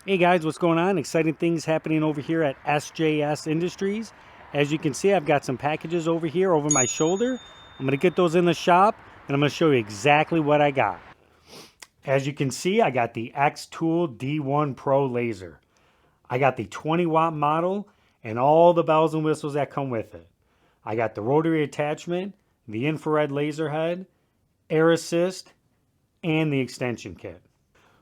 Hey guys, what's going on? Exciting things happening over here at SJS Industries. As you can see, I've got some packages over here over my shoulder. I'm going to get those in the shop and I'm going to show you exactly what I got. As you can see, I got the X-Tool D1 Pro laser. I got the 20 watt model and all the bells and whistles that come with it. I got the rotary attachment, the infrared laser head, air assist, and the extension kit.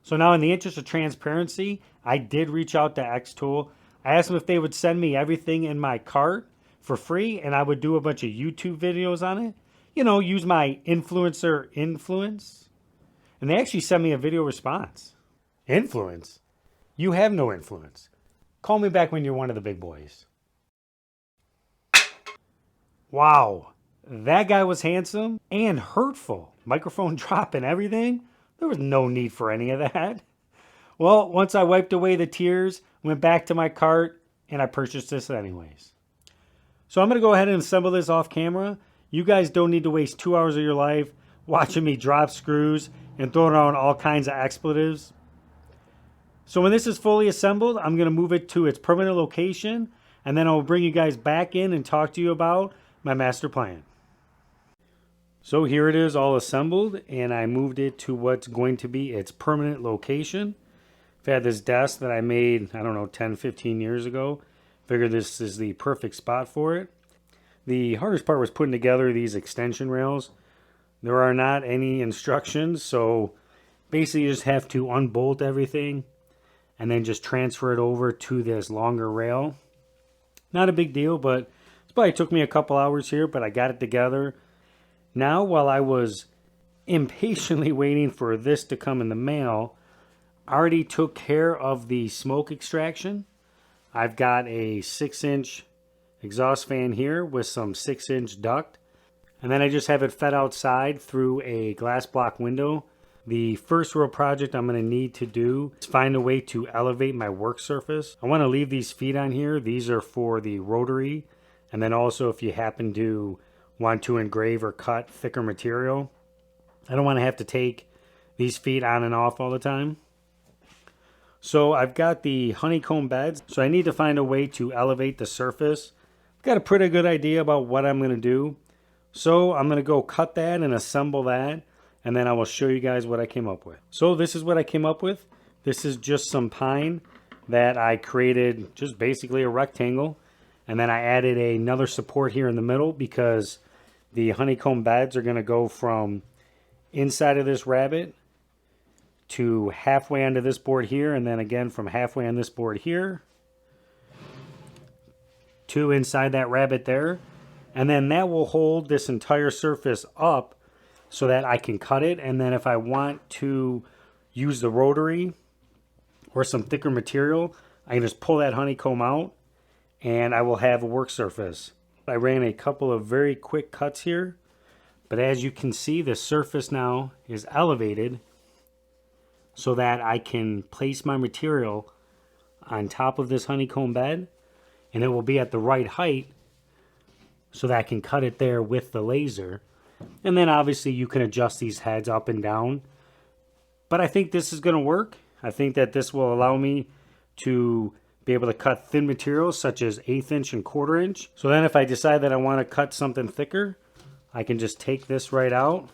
So now in the interest of transparency, I did reach out to X-Tool. I asked them if they would send me everything in my cart for free and I would do a bunch of YouTube videos on it. You know, use my influencer influence. And they actually sent me a video response. Influence? You have no influence. Call me back when you're one of the big boys. Wow, that guy was handsome and hurtful. Microphone drop and everything. There was no need for any of that. Well, once I wiped away the tears, went back to my cart, and I purchased this anyways. So I'm going to go ahead and assemble this off camera. You guys don't need to waste 2 hours of your life watching me drop screws and throwing around all kinds of expletives. So when this is fully assembled, I'm going to move it to its permanent location, and then I'll bring you guys back in and talk to you about my master plan. So here it is all assembled, and I moved it to what's going to be its permanent location. I've had this desk that I made, I don't know, 10, 15 years ago. Figured this is the perfect spot for it. The hardest part was putting together these extension rails. There are not any instructions, so basically you just have to unbolt everything and then just transfer it over to this longer rail. Not a big deal, but it probably took me a couple hours here, but I got it together. Now, while I was impatiently waiting for this to come in the mail, I already took care of the smoke extraction. I've got a 6-inch exhaust fan here with some 6-inch duct. And then I just have it fed outside through a glass block window. The first real project I'm going to need to do is find a way to elevate my work surface. I want to leave these feet on here. These are for the rotary. And then also if you happen to want to engrave or cut thicker material, I don't want to have to take these feet on and off all the time. So I've got the honeycomb beds, so I need to find a way to elevate the surface. I've got a pretty good idea about what I'm going to do. So I'm going to go cut that and assemble that, and then I will show you guys what I came up with. So this is what I came up with. This is just some pine that I created, just basically a rectangle. And then I added another support here in the middle because the honeycomb beds are going to go from inside of this rabbet to halfway onto this board here, and then again from halfway on this board here to inside that rabbet there. And then that will hold this entire surface up so that I can cut it. And then if I want to use the rotary or some thicker material, I can just pull that honeycomb out and I will have a work surface. I ran a couple of very quick cuts here, but as you can see, the surface now is elevated so that I can place my material on top of this honeycomb bed, and it will be at the right height so that I can cut it there with the laser. And then obviously you can adjust these heads up and down. But I think this is going to work. I think that this will allow me to be able to cut thin materials such as 1/8 inch and 1/4 inch. So then if I decide that I want to cut something thicker, I can just take this right out,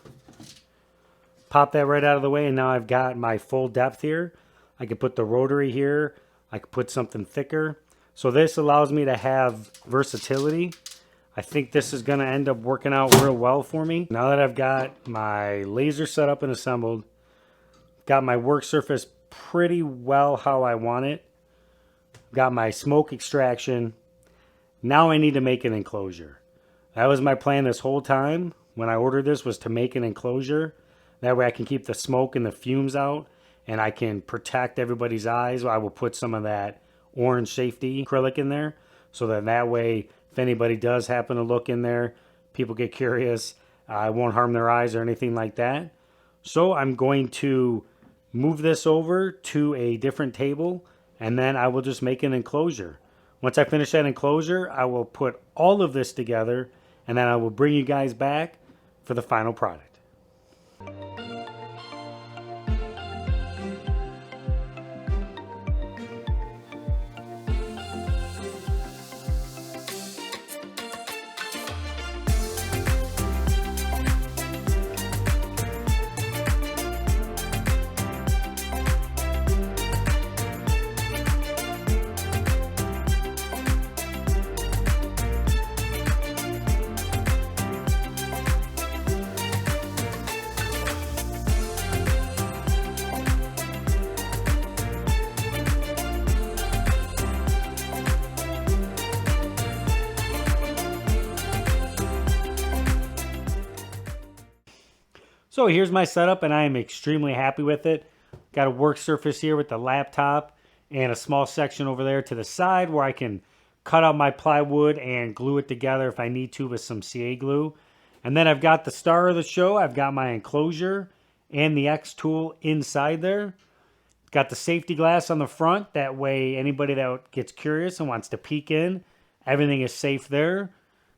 pop that right out of the way, and now I've got my full depth here. I can put the rotary here. I can put something thicker. So this allows me to have versatility. I think this is going to end up working out real well for me. Now that I've got my laser set up and assembled, got my work surface pretty well how I want it, got my smoke extraction, now I need to make an enclosure. That was my plan this whole time when I ordered this, was to make an enclosure. That way I can keep the smoke and the fumes out and I can protect everybody's eyes. I will put some of that orange safety acrylic in there so that way if anybody does happen to look in there, people get curious, I won't harm their eyes or anything like that. So I'm going to move this over to a different table and then I will just make an enclosure. Once I finish that enclosure, I will put all of this together and then I will bring you guys back for the final product. So here's my setup, and I am extremely happy with it. Got a work surface here with the laptop and a small section over there to the side where I can cut out my plywood and glue it together if I need to with some CA glue. And then I've got the star of the show. I've got my enclosure and the X tool inside there. Got the safety glass on the front. That way anybody that gets curious and wants to peek in, everything is safe there.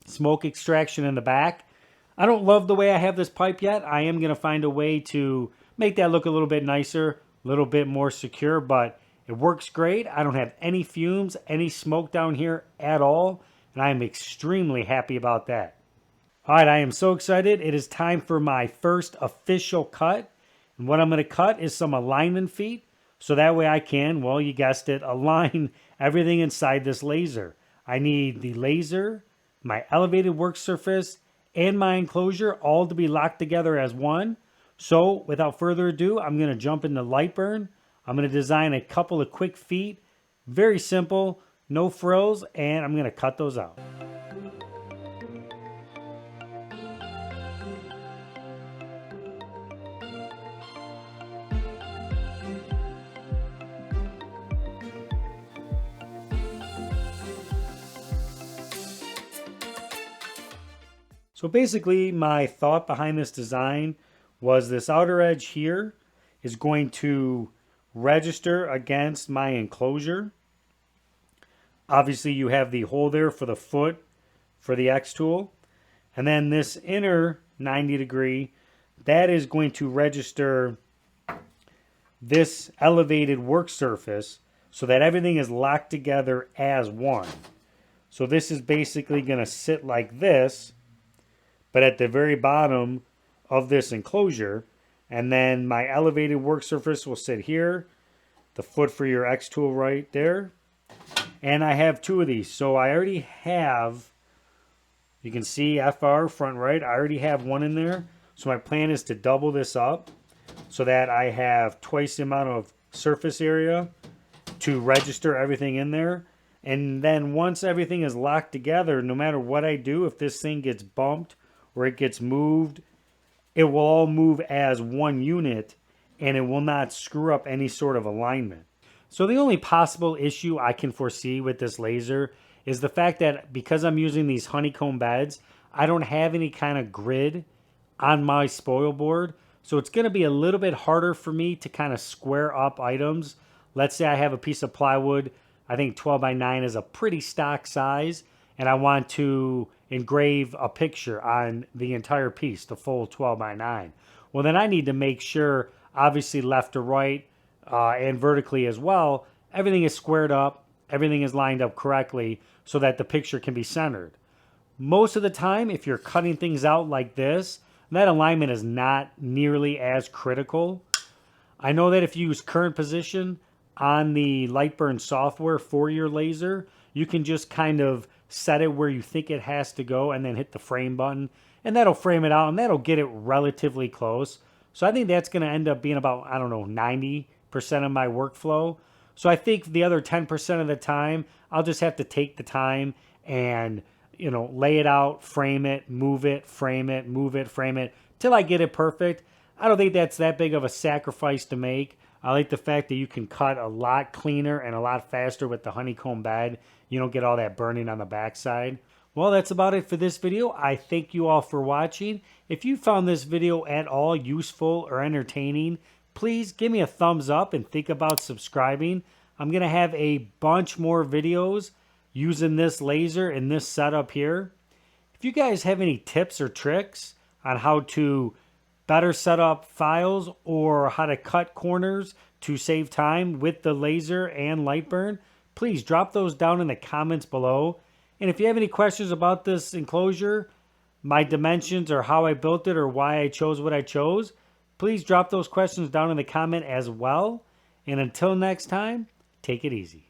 Smoke extraction in the back. I don't love the way I have this pipe yet. I am going to find a way to make that look a little bit nicer, a little bit more secure, but it works great. I don't have any fumes, any smoke down here at all, and I am extremely happy about that. All right, I am so excited. It is time for my first official cut. And what I'm going to cut is some alignment feet, so that way I can, well, you guessed it, align everything inside this laser. I need the laser, my elevated work surface, and my enclosure all to be locked together as one. So without further ado, I'm going to jump into Lightburn. I'm going to design a couple of quick feet. Very simple, no frills, and I'm going to cut those out. So basically, my thought behind this design was this outer edge here is going to register against my enclosure. Obviously, you have the hole there for the foot for the X tool. And then this inner 90 degree, that is going to register this elevated work surface so that everything is locked together as one. So this is basically going to sit like this, but at the very bottom of this enclosure. And then my elevated work surface will sit here, the foot for your X tool right there. And I have two of these. So I already have, you can see FR front right, I already have one in there. So my plan is to double this up so that I have twice the amount of surface area to register everything in there. And then once everything is locked together, no matter what I do, if this thing gets bumped or it gets moved, it will all move as one unit and it will not screw up any sort of alignment. So the only possible issue I can foresee with this laser is the fact that because I'm using these honeycomb beds, I don't have any kind of grid on my spoil board. So it's going to be a little bit harder for me to kind of square up items. Let's say I have a piece of plywood. I think 12 by 9 is a pretty stock size, and I want to engrave a picture on the entire piece, the full 12 by 9. Well, then I need to make sure, obviously left to right and vertically as well, everything is squared up, everything is lined up correctly so that the picture can be centered. Most of the time, if you're cutting things out like this, that alignment is not nearly as critical. I know that if you use current position on the Lightburn software for your laser, you can just kind of set it where you think it has to go and then hit the frame button, and that'll frame it out and that'll get it relatively close. So I think that's going to end up being about, I don't know, 90% of my workflow. So I think the other 10% of the time, I'll just have to take the time and, lay it out, frame it, move it, frame it, move it, frame it, till I get it perfect. I don't think that's that big of a sacrifice to make. I like the fact that you can cut a lot cleaner and a lot faster with the honeycomb bed. You don't get all that burning on the backside. Well, that's about it for this video. I thank you all for watching. If you found this video at all useful or entertaining, please give me a thumbs up and think about subscribing. I'm going to have a bunch more videos using this laser and this setup here. If you guys have any tips or tricks on how to better set up files or how to cut corners to save time with the laser and Lightburn, please drop those down in the comments below. And if you have any questions about this enclosure, my dimensions or how I built it or why I chose what I chose, please drop those questions down in the comment as well. And until next time, take it easy.